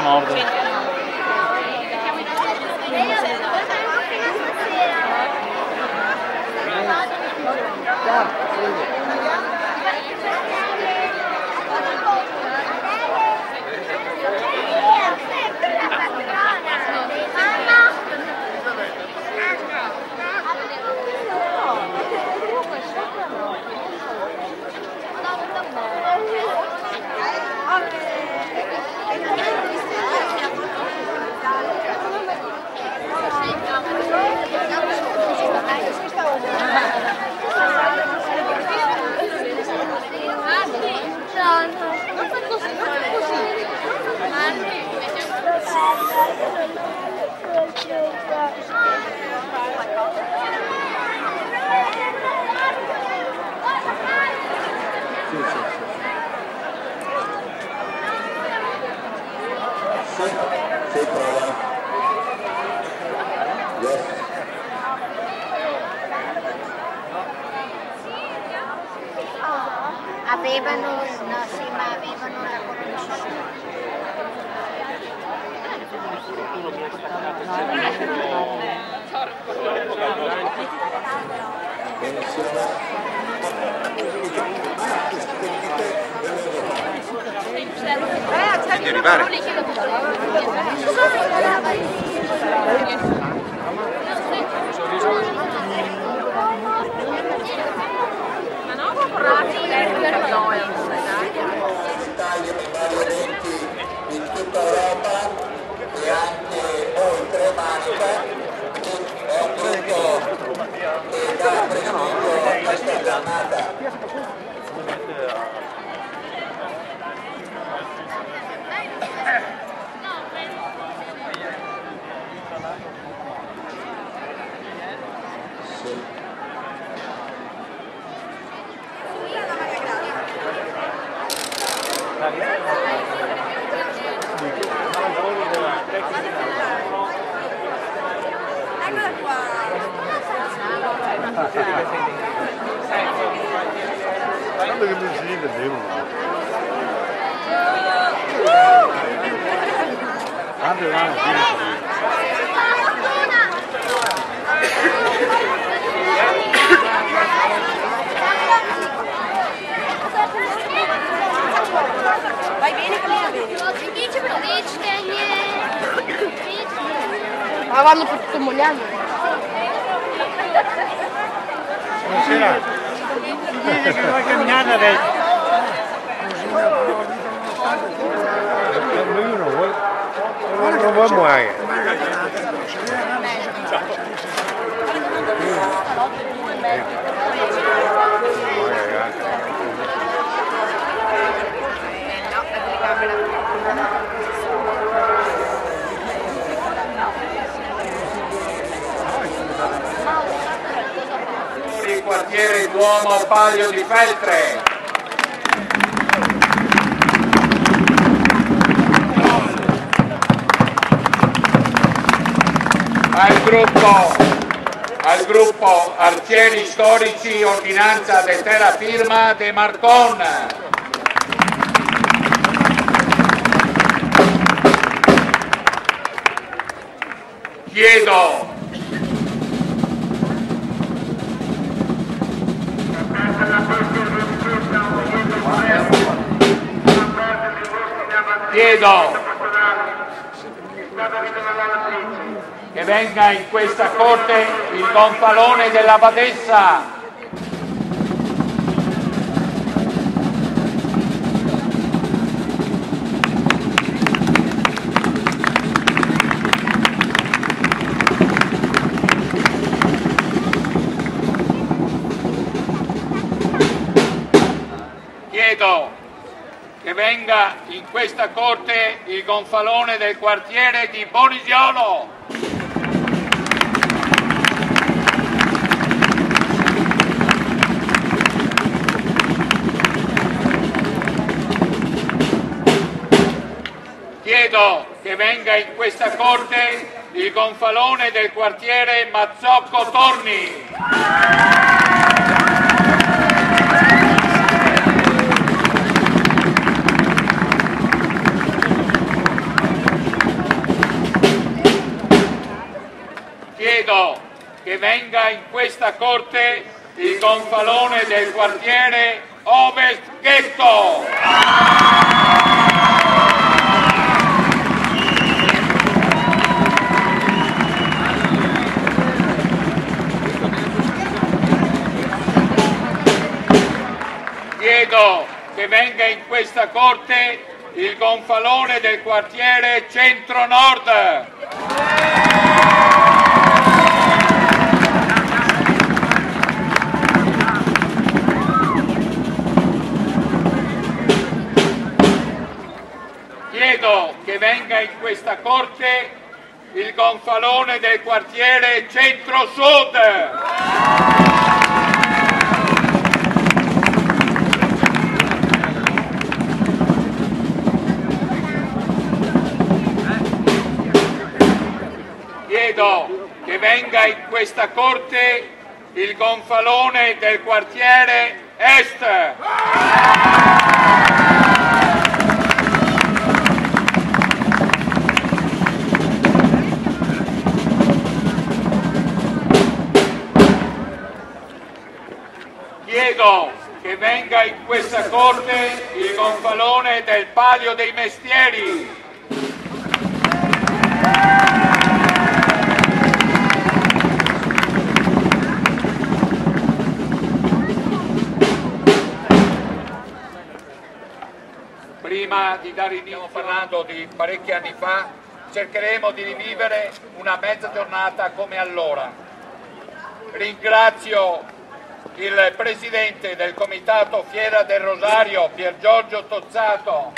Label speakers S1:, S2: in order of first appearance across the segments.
S1: Nord.
S2: Avevano, no sì, ma avevano la corona.
S3: Devi arrivare.
S4: In tutta Europa e anche oltre Manica, è un gruppo che ha presieduto questa giornata.
S1: Guarda che lucine devono. Tanto
S2: Vai bene con ma vanno per tutto Mogliano.
S1: Buonasera. Vieni che vai camminando adesso. Non vuoi muovere.
S5: Il quartiere Duomo Palio di Feltre. Al gruppo Arcieri Storici Ordinanza de Terra Firma de Marcon. Chiedo che venga in questa corte il gonfalone della badessa. Chiedo che venga in questa corte il gonfalone del quartiere di Bonisiolo. Chiedo che che venga in questa corte il gonfalone del quartiere Mazzocco Torni. Chiedo che venga in questa corte il gonfalone del quartiere Ovest Ghetto. Chiedo che venga in questa corte il gonfalone del quartiere Centro-Nord. Chiedo che venga in questa corte il gonfalone del quartiere Centro-Sud. Chiedo che venga in questa corte il gonfalone del quartiere Est. Chiedo che venga in questa corte il gonfalone del Palio dei Mestieri. Prima di dare inizio, stiamo parlando di parecchi anni fa, cercheremo di rivivere una mezza giornata come allora. Ringrazio il presidente del comitato Fiera del Rosario, Pier Giorgio Tozzato.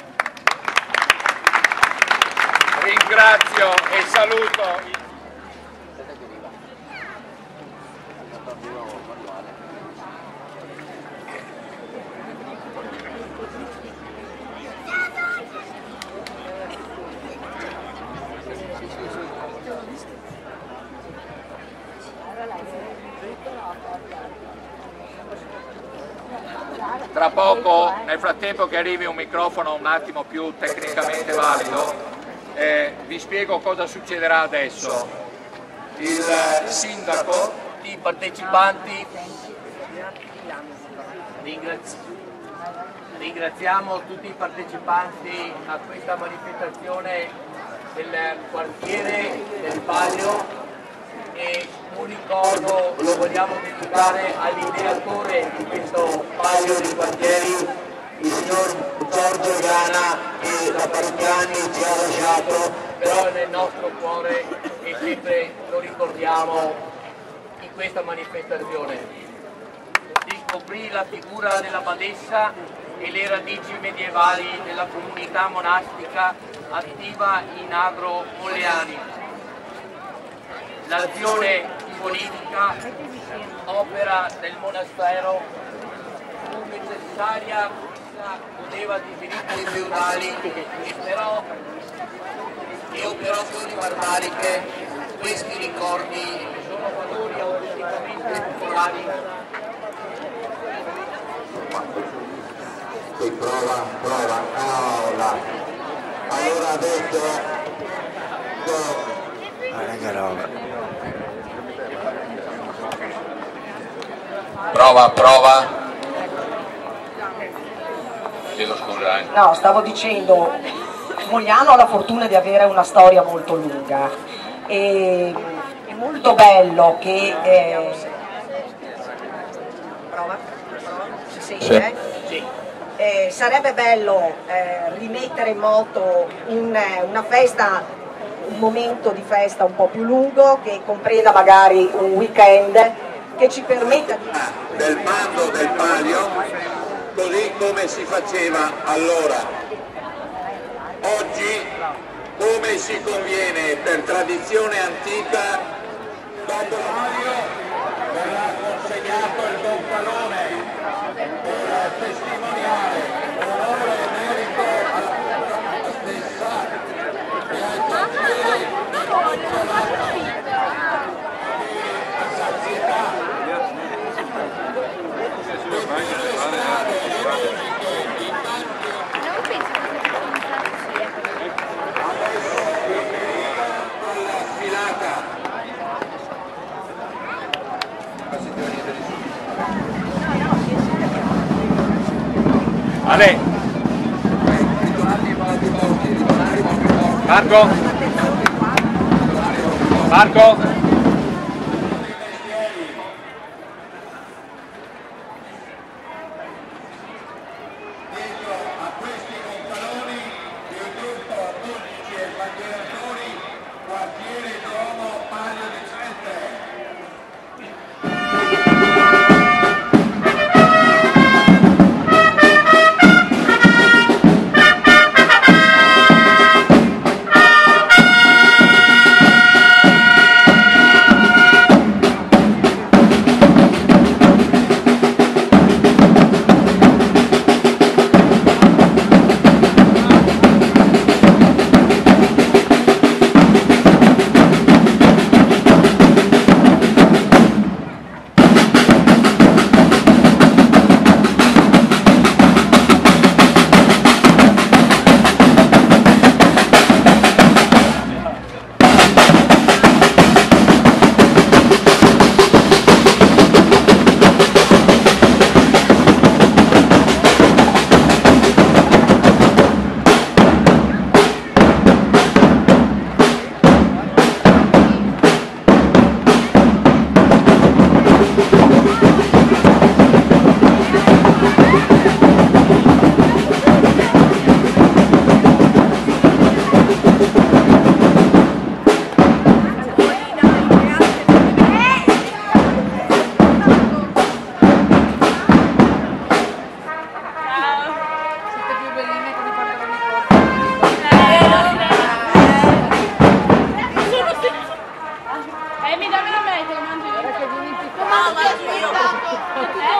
S5: Ringrazio e saluto tra poco, nel frattempo che arrivi un microfono un attimo più tecnicamente valido, vi spiego cosa succederà adesso. Il sindaco,
S6: i partecipanti, ringraziamo tutti i partecipanti a questa manifestazione del quartiere del Palio e un ricordo lo vogliamo dedicare all'ideatore di questo Palio di quartieri, il signor Giorgio Iana, che da parecchi anni ci ha lasciato, però nel nostro cuore e sempre lo ricordiamo in questa manifestazione. Riscoprì la figura della badessa e le radici medievali della comunità monastica attiva in Agro Molleani. L'azione politica, opera del monastero, fu necessaria, godeva di diritti feudali e operazioni barbaliche. Questi ricordi sono valori autenticamente popolari.
S4: Sì, prova, allora adesso
S1: che roba.
S3: Prova. Chiedo scusa.
S7: No, stavo dicendo, Mogliano ha la fortuna di avere una storia molto lunga e è molto bello che... Prova? Si sente?
S3: Sì.
S7: Sarebbe bello rimettere in moto una festa, un momento di festa un po' più lungo che comprenda magari un weekend che ci permetta di...
S4: del bando del Palio, così come si faceva allora. Oggi, come si conviene per tradizione antica, dopo Palio verrà consegnato il gonfalone per testimoniare onore e merito alla stessa e
S5: Ale. Marco. Marco.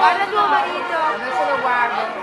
S2: Guarda tuo marito.
S8: Adesso lo guardo.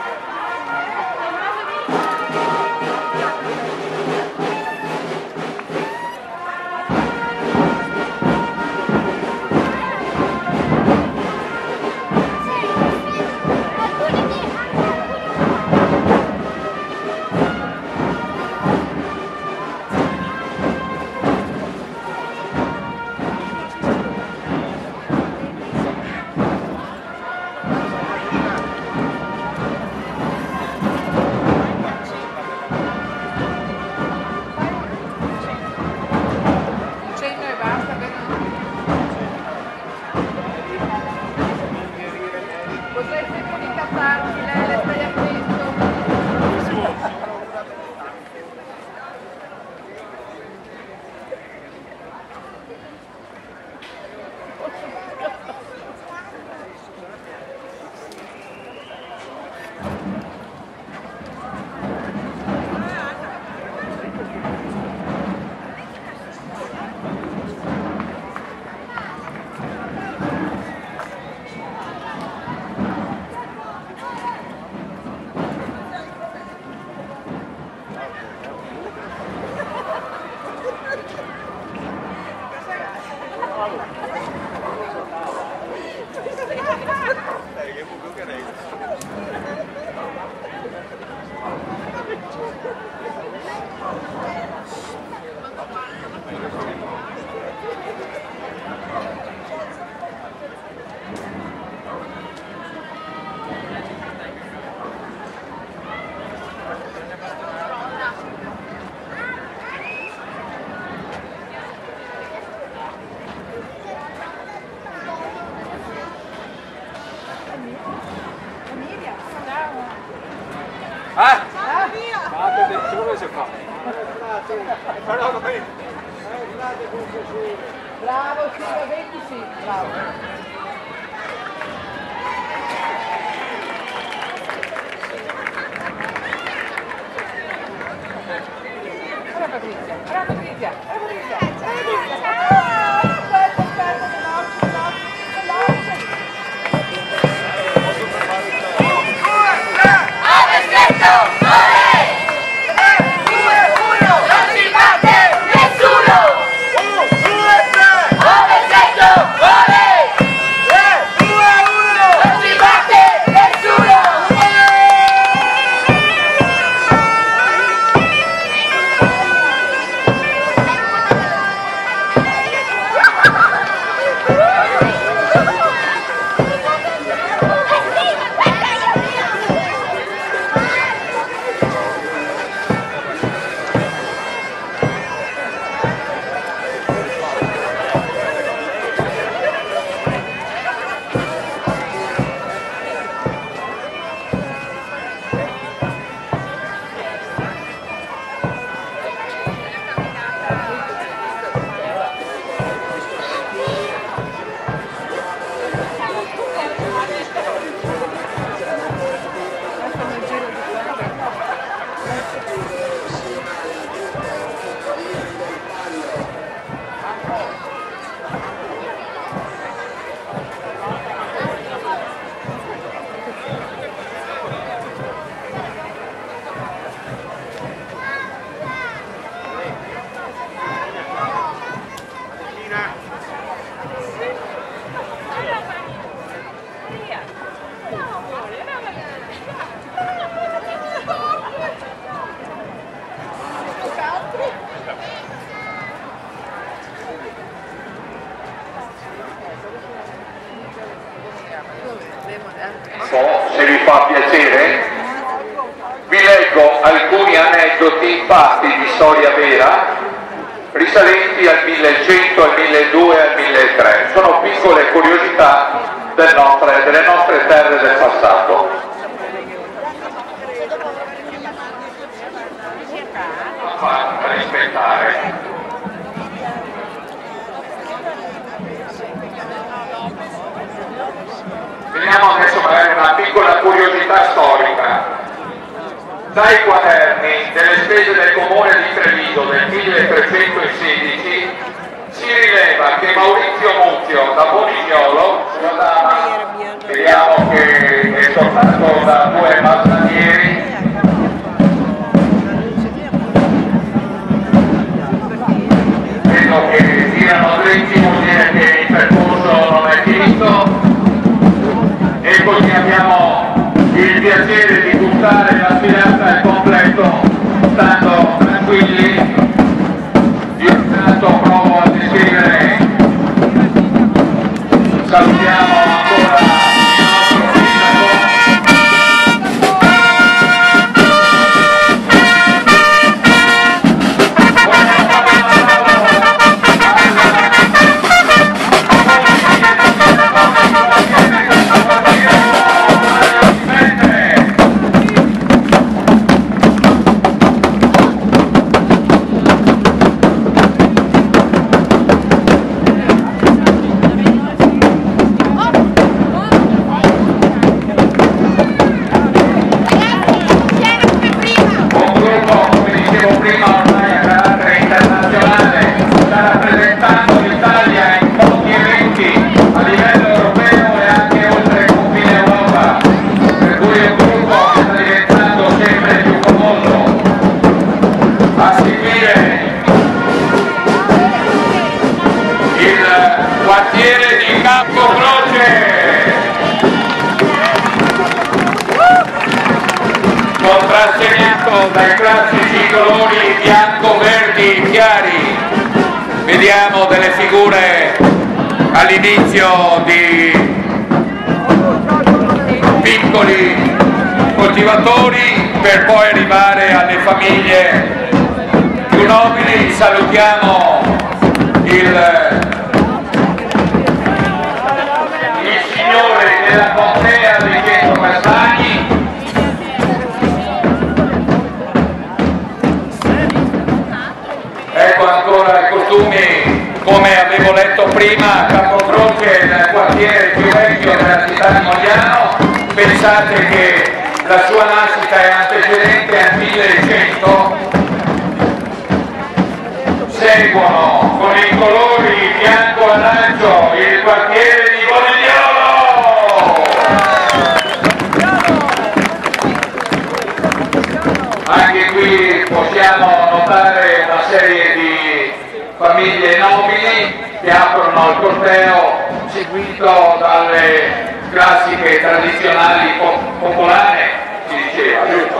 S8: Bravo, Silvia, vedi sì, bravo. Brava Patrizia, brava Patrizia, brava Patrizia.
S5: tempo, se vi fa piacere, vi leggo alcuni aneddoti fatti di storia vera risalenti al 1100, al 1200 e al 1300. Sono piccole curiosità delle nostre terre del passato. Da rispettare. Vediamo adesso magari una piccola curiosità storica. Dai quaderni delle spese del comune di Treviso del 1316 si rileva che Maurizio Muzio da Bonignolo, vediamo che è tornato da due mattanieri, vedo che tirano dritti, vuol dire che il percorso non è finito, e così abbiamo il piacere di buttare la sfilata al completo, stando tranquilli. Io intanto provo a descrivere, salutiamo ancora il nostro quartiere di Campocroce, contrassegnato dai classici colori bianco, verdi, chiari. Vediamo delle figure all'inizio di piccoli coltivatori per poi arrivare alle famiglie più nobili. Salutiamo il signore della contea dei Pietro Castagni, ecco ancora i costumi, come avevo letto prima, Campocroce è il quartiere più vecchio della città di Mogliano. Pensate che la sua nascita è antecedente al 1100, seguono con i colori bianco-arancio il quartiere di Bonignolo. Anche qui possiamo notare una serie di famiglie nobili che aprono il corteo seguito dalle classiche tradizionali popolane, si diceva, giusto?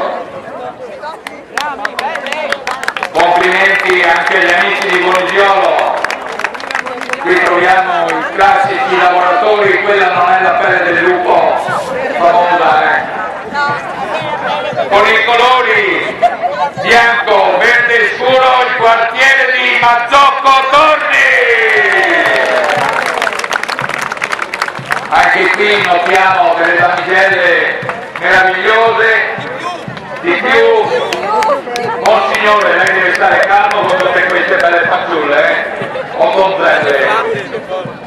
S5: Complimenti anche agli amici di Bonignolo. Qui troviamo i classici lavoratori, quella non è la pelle del lupo famosa, con i colori bianco, verde scuro, il quartiere di Mazzocco Torni. Anche qui notiamo delle damigelle meravigliose. Di più, monsignore, lei deve stare calmo con tutte queste belle fanciulle, o donzelle?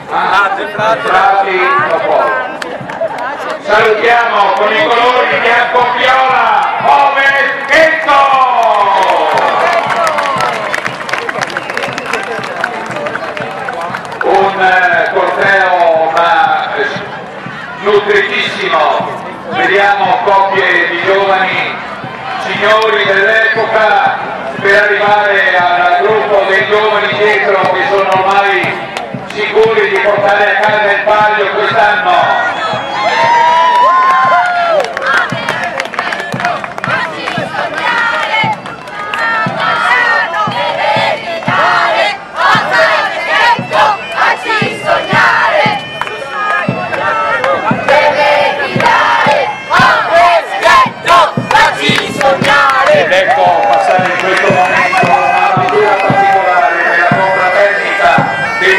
S5: Frati, no può. Salutiamo con i colori bianco-viola, Oveschetto! Un corteo nutritissimo, vediamo coppie di giovani signori dell'epoca per arrivare al gruppo dei giovani dietro che sono ormai sicuri di portare a casa il palio quest'anno.
S2: Sognare, deve gridare.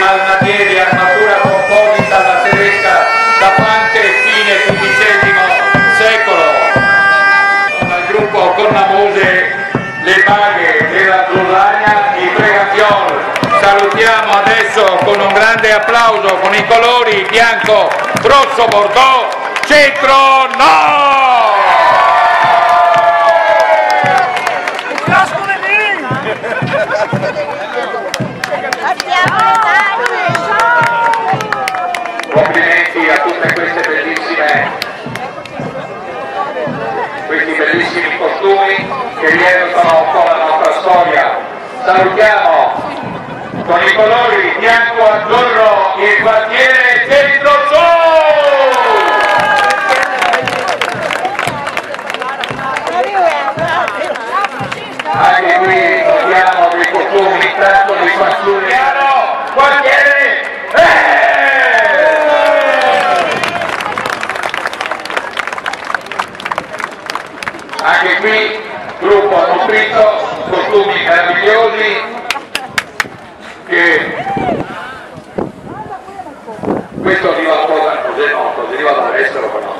S5: Malnatieri, armatura composita da tedesca da Panche fine XV secolo. Al gruppo Cornamuse, le maghe della Zolagna, i Pregaziol. Salutiamo adesso con un grande applauso con i colori bianco, rosso, bordeaux, centro, no! Complimenti a tutte questi bellissimi costumi che rievocano un po' la nostra storia. Salutiamo con i colori bianco-azzurro il quartiere Centro-Sud! Anche qui abbiamo dei costumi tanto di Fazzuriano, quartiere anche qui gruppo nutrito, costumi meravigliosi che questo arriva un po' da così, no, così arriva dall'estero però.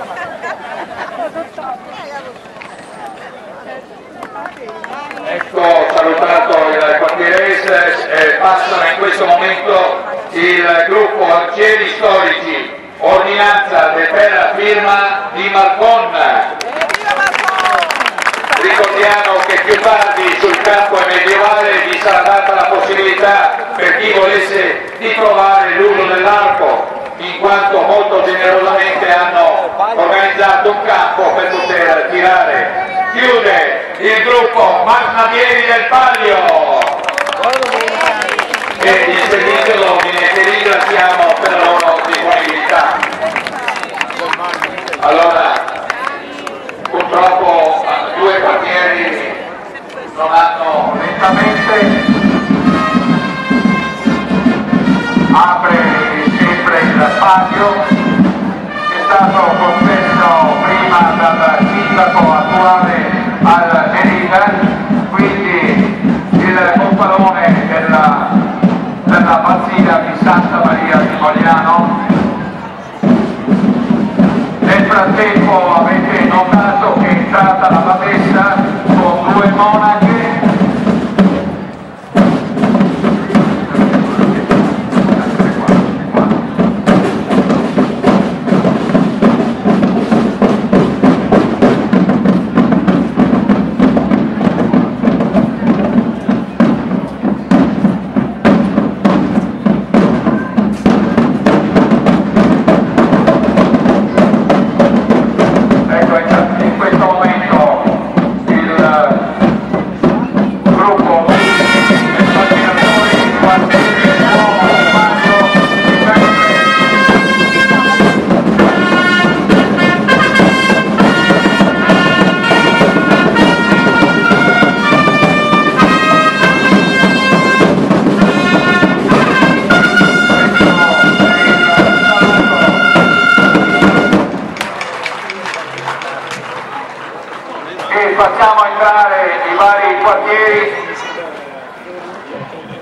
S5: Ecco, salutato il quartiere passano in questo momento il gruppo Arcieri Storici, ordinanza per la firma di Marcon. Ricordiamo che più tardi sul campo medievale vi sarà data la possibilità per chi volesse di provare l'uso dell'arco, in quanto molto generosamente hanno organizzato un campo per poter tirare. Chiude il gruppo Malnatieri del Palio e il servizio d'ordine che ringraziamo per la loro disponibilità. Allora, purtroppo due quartieri non hanno lentamente, apre sempre il patio che è stato concesso prima dal sindaco attuale al Merida, quindi il compalone della pazzia di Santa Maria di Mogliano. Nel frattempo avete notato che è entrata la badessa con due monache facciamo entrare i vari quartieri,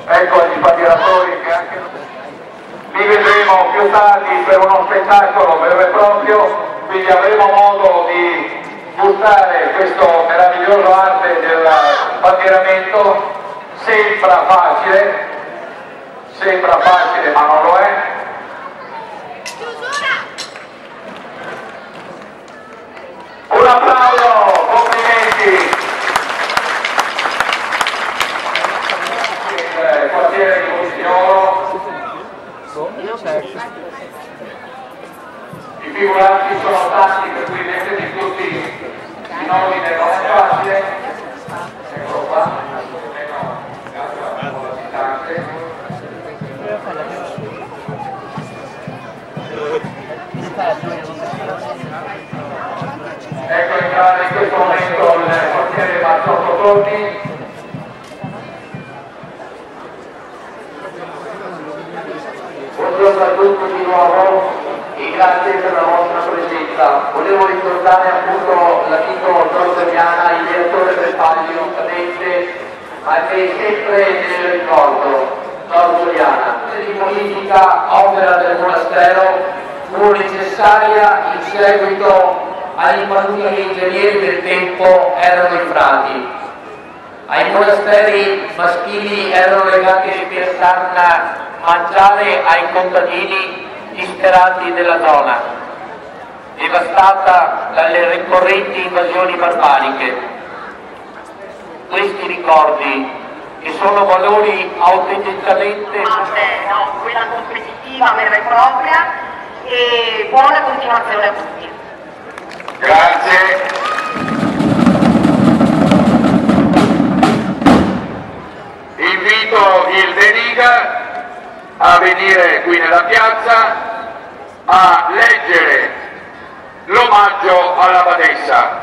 S5: ecco gli sbandieratori che anche li vedremo più tardi per uno spettacolo vero e proprio, quindi avremo modo di gustare questo meraviglioso arte del sbandieramento. Sembra facile ma non lo è. Un applauso, complimenti. Il quartiere di Costignolo. I figuranti sono tanti, per cui mettete tutti in ordine, non è facile. Eccolo qua. Ecco entrare in questo momento il quartiere Marzotto Torni.
S9: Buongiorno a tutti di nuovo e grazie per la vostra presenza. Volevo ricordare appunto l'amico Giorgiana, il direttore del Palio, cadente, ma che è sempre nel ricordo, Giorgiana. politica opera del monastero fu necessaria in seguito all'impalluta che gli ingegneri del tempo erano i frati. Ai monasteri maschili erano legati per mangiare ai contadini disperati della zona, devastata dalle ricorrenti invasioni barbariche. Questi ricordi, che sono valori autenticamente...
S2: No, quella competitiva vera e propria, e buona continuazione a tutti.
S5: Grazie. Invito il De Liga a venire qui nella piazza a leggere l'omaggio alla badessa.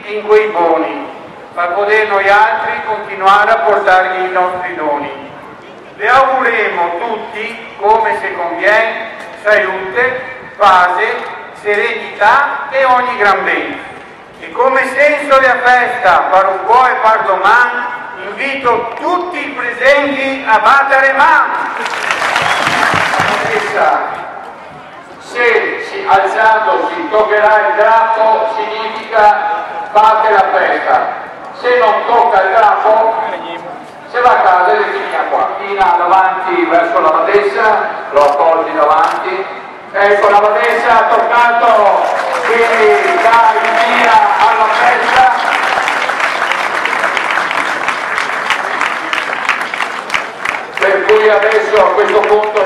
S10: In quei buoni, per poter noi altri continuare a portargli i nostri doni. Le auguremo tutti, come se conviene, salute, pace, serenità e ogni gran bene. E come senso della festa, per un po' e per domani, invito tutti i presenti a battere mano.
S5: Se alzando si toccherà il drappo significa batte la festa, se non tocca il drappo se va a casa e finisce qua. Tina davanti verso la badessa, lo appoggi davanti, ecco la badessa ha toccato, quindi dà il via alla festa. Per cui adesso a questo punto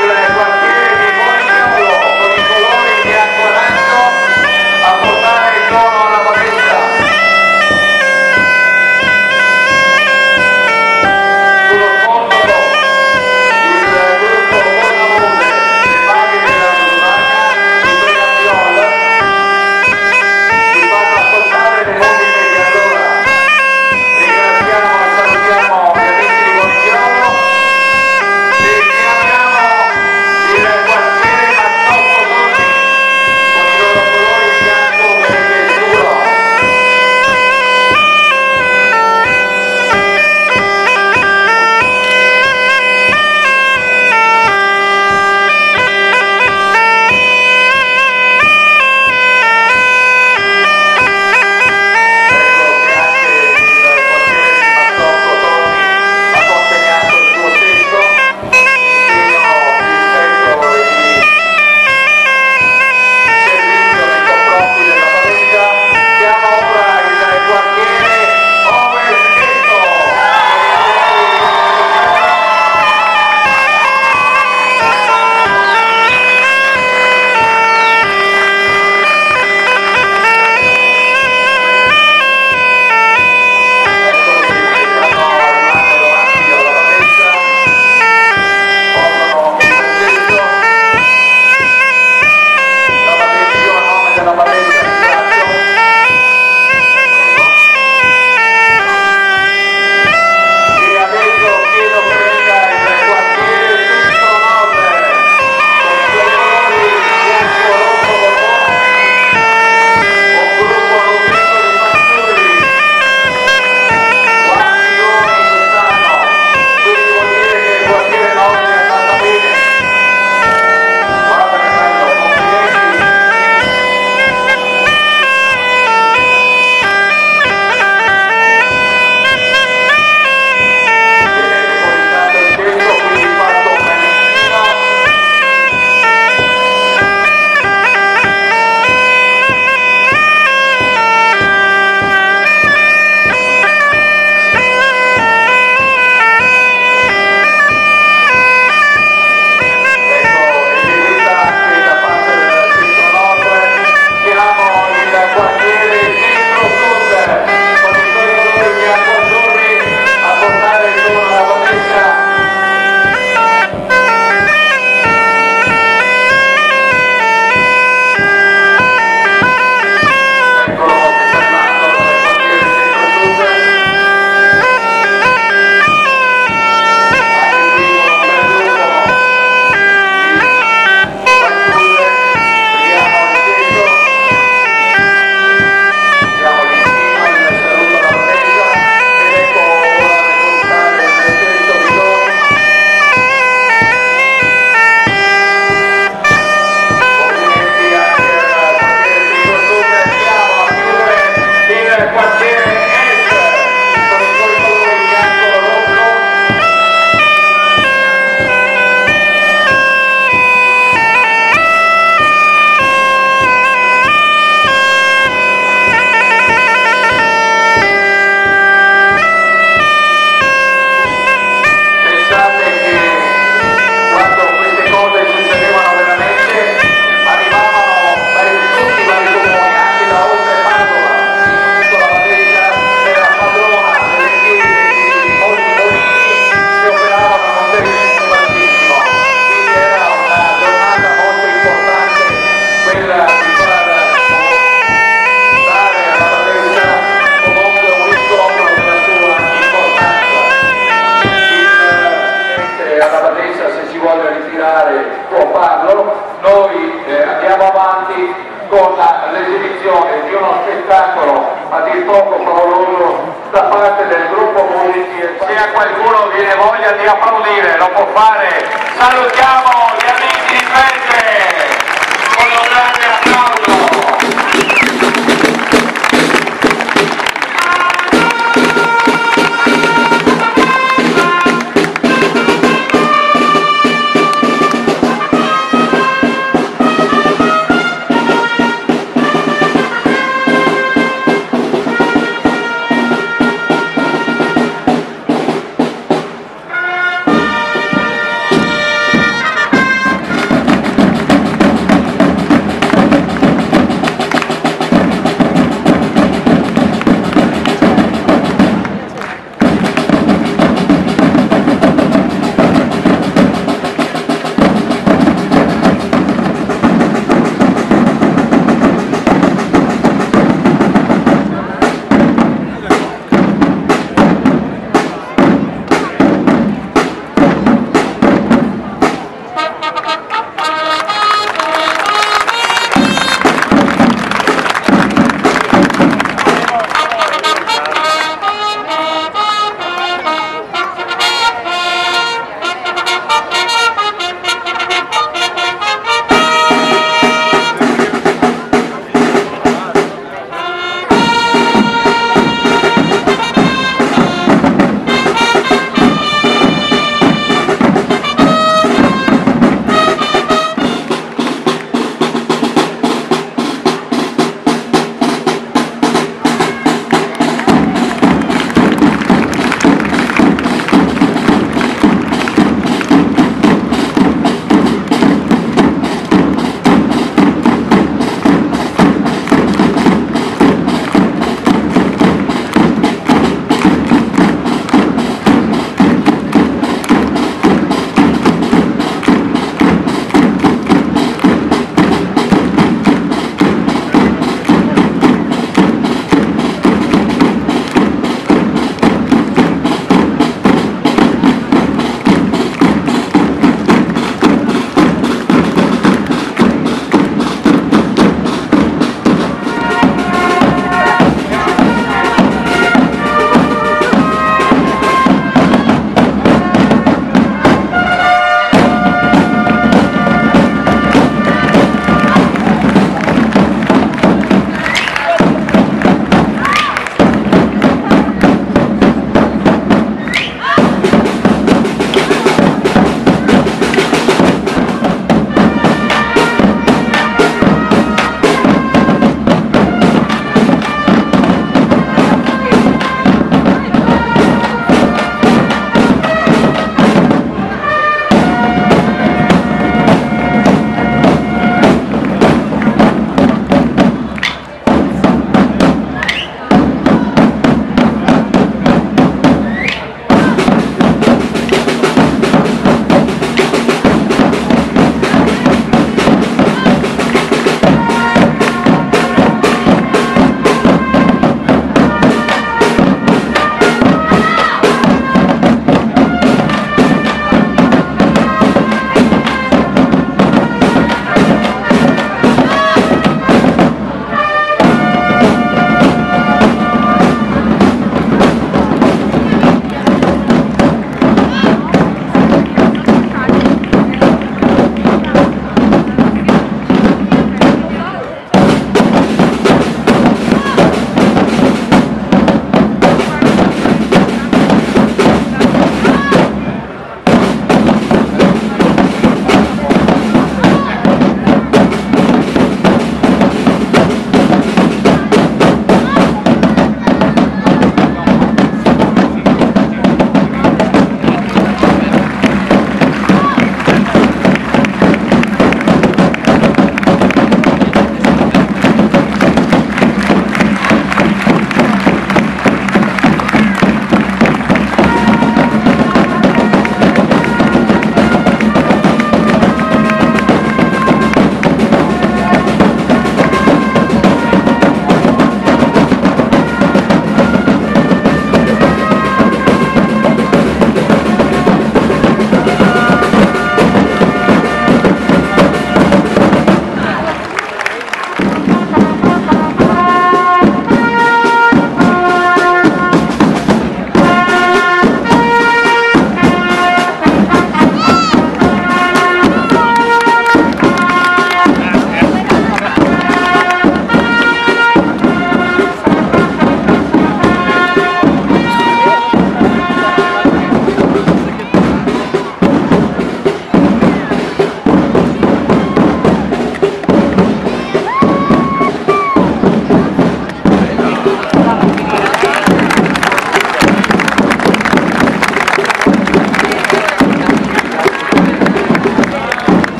S5: il quartiere di Monignolo con i colori sfidare può farlo. Noi andiamo avanti con l'esibizione di uno spettacolo a dir poco favoloso da parte del gruppo Munici. Se a qualcuno viene voglia di applaudire lo può fare. Salutiamo gli amici di Feste con un grande applauso.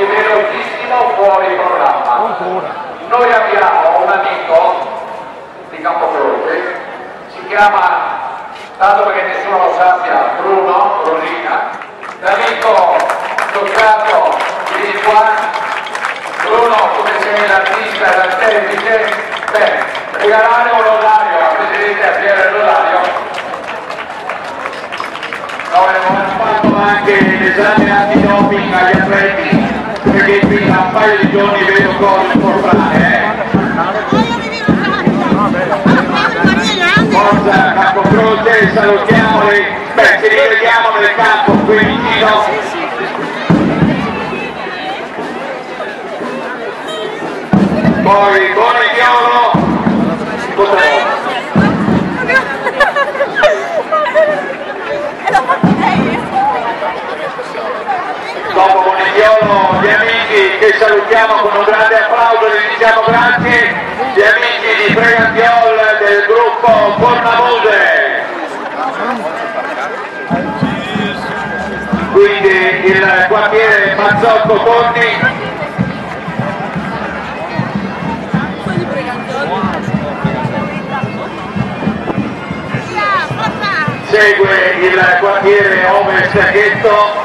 S5: velocissimo fuori programma. Noi abbiamo un amico di Campocroce, si chiama, tanto perché nessuno lo sappia, Bruno Rosina, l'amico associato di qua. Bruno, come sei l'artista e l'artefice, regalare un rosario al presidente Piero Rosario, dove abbiamo fatto anche l'esame antidoping agli atleti, perché qui a un paio di giorni vedo cose importanti. Forza Campocroce, salutiamoli, ci rivediamo nel campo qui vicino. Poi Bonigliolo, dopo Bonigliolo gli amici che salutiamo con un grande applauso, gli diciamo grazie, gli amici di Fregandiol del gruppo Cornamuse. Quindi il quartiere Mazzocco Torni. Segue il quartiere Ovest Ghetto.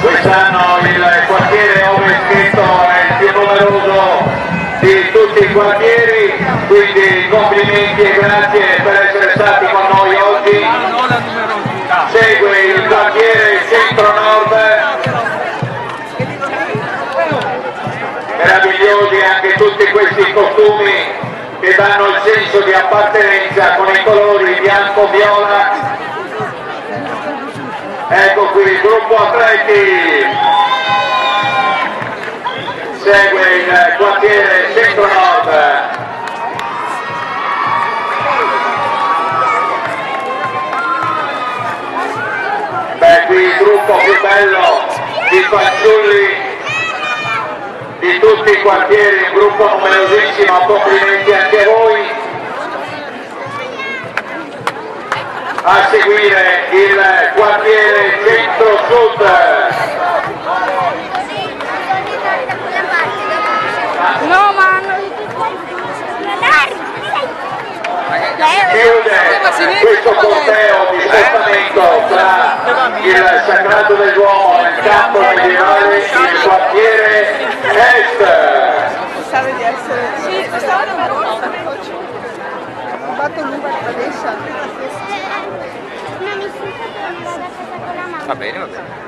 S5: Quest'anno il quartiere Ovest Ghetto è il più numeroso di tutti i quartieri, quindi complimenti e grazie per essere stati con noi oggi. Segue il quartiere Centro-Nord, meravigliosi anche tutti questi costumi che danno il senso di appartenenza con i colori bianco-viola. Ecco qui il gruppo atleti, segue il quartiere Centro-Nord. Qui il gruppo più bello di fanciulli di tutti i quartieri, un gruppo numerosissimo, complimenti anche a voi. A seguire il quartiere Centro-Sud.
S8: No, ma
S5: chiude questo corteo di spostamento tra il Sacrato dell'Uomo e il campo medievale, il quartiere Est.
S8: pensavo di essere... Sì, pensavo di ho fatto lungo adesso.
S3: Va bene, va bene.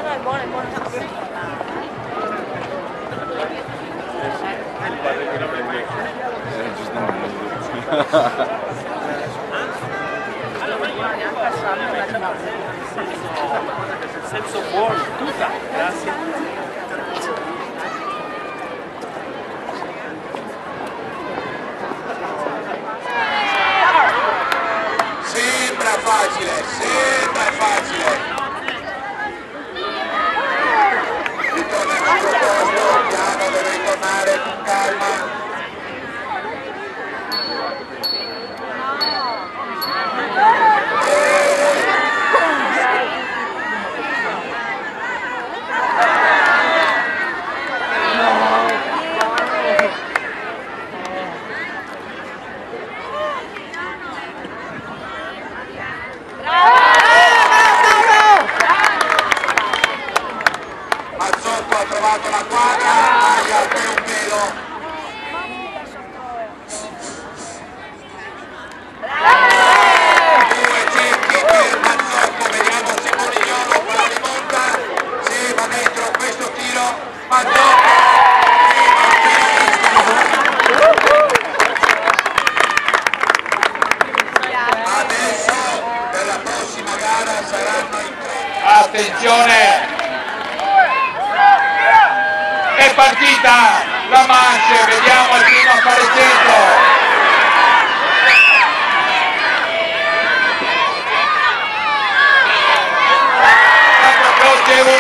S8: È buono.
S1: Senso buono, tutta, grazie.
S4: Sembra facile, sembra facile. Ritorna al suo posto, piano deve ritornare con calma. Mazzocco ha trovato la quadra, maglia per un pelo. Due cerchi per Mazzocco, vediamo se Bonigliolo con la rimonta, se va dentro questo tiro, Mazzocco. Adesso per la prossima gara saranno in tre.
S5: Attenzione! È partita La Manche, vediamo il primo a fare centro. Croce 1.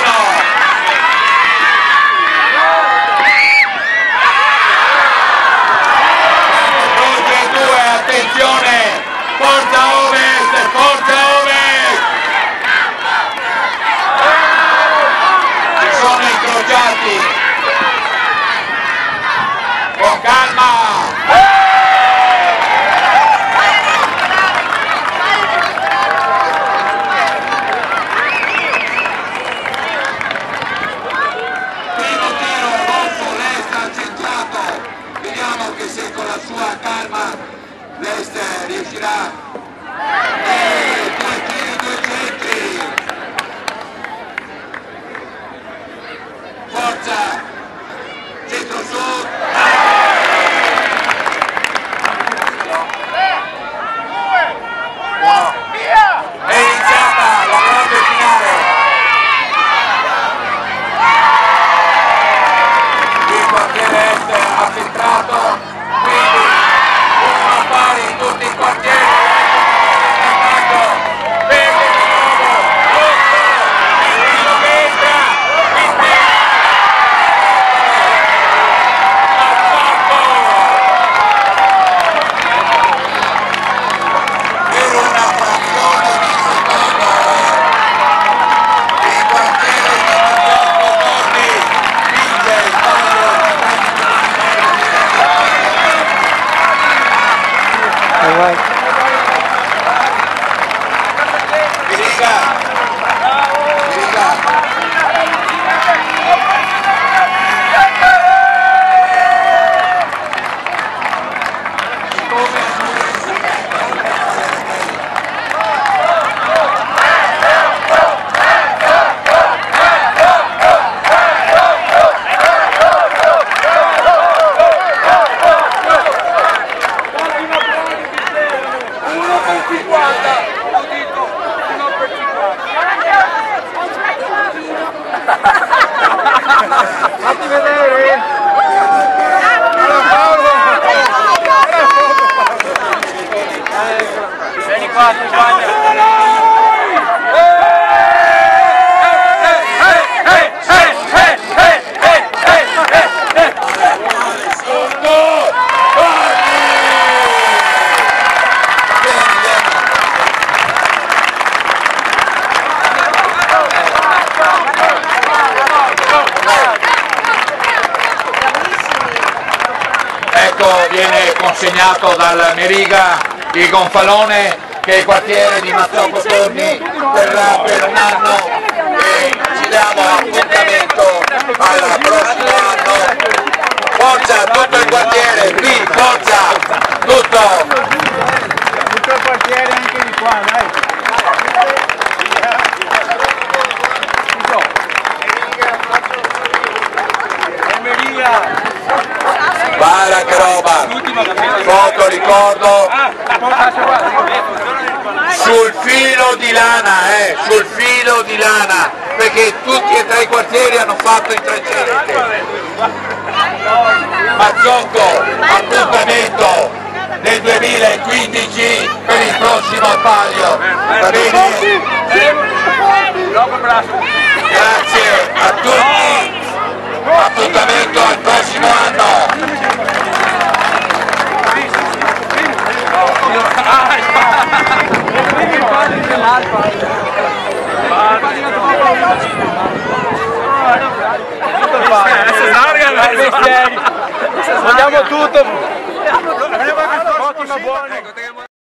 S5: Croce 2, attenzione, forza Ovest, forza Ovest. Si sono incrociati. Con calma.
S4: Se con la sua calma l'Est riuscirà. Due tiri, due centri. Forza, centro-sud. È iniziata la grande finale. Il quartiere Est ha centrato. Quindi uno a pari in tutti i quartieri, vede di nuovo quello che entra in per una frazione di secondo il quartiere di Giorgio Torri vince il palio.
S3: Fatti vedere!
S1: Vieni qua, tu
S5: Ecco, viene consegnato dal Meriga il gonfalone che è il quartiere di Mazzocco Torni per un anno e ci diamo appuntamento al prossimo anno. Forza tutto il quartiere, qui forza tutto!
S3: Tutto il quartiere anche di qua, dai!
S5: Guarda che roba, foto ricordo sul filo di lana, sul filo di lana, perché tutti e tre i quartieri hanno fatto il 300. Mazzocco, appuntamento nel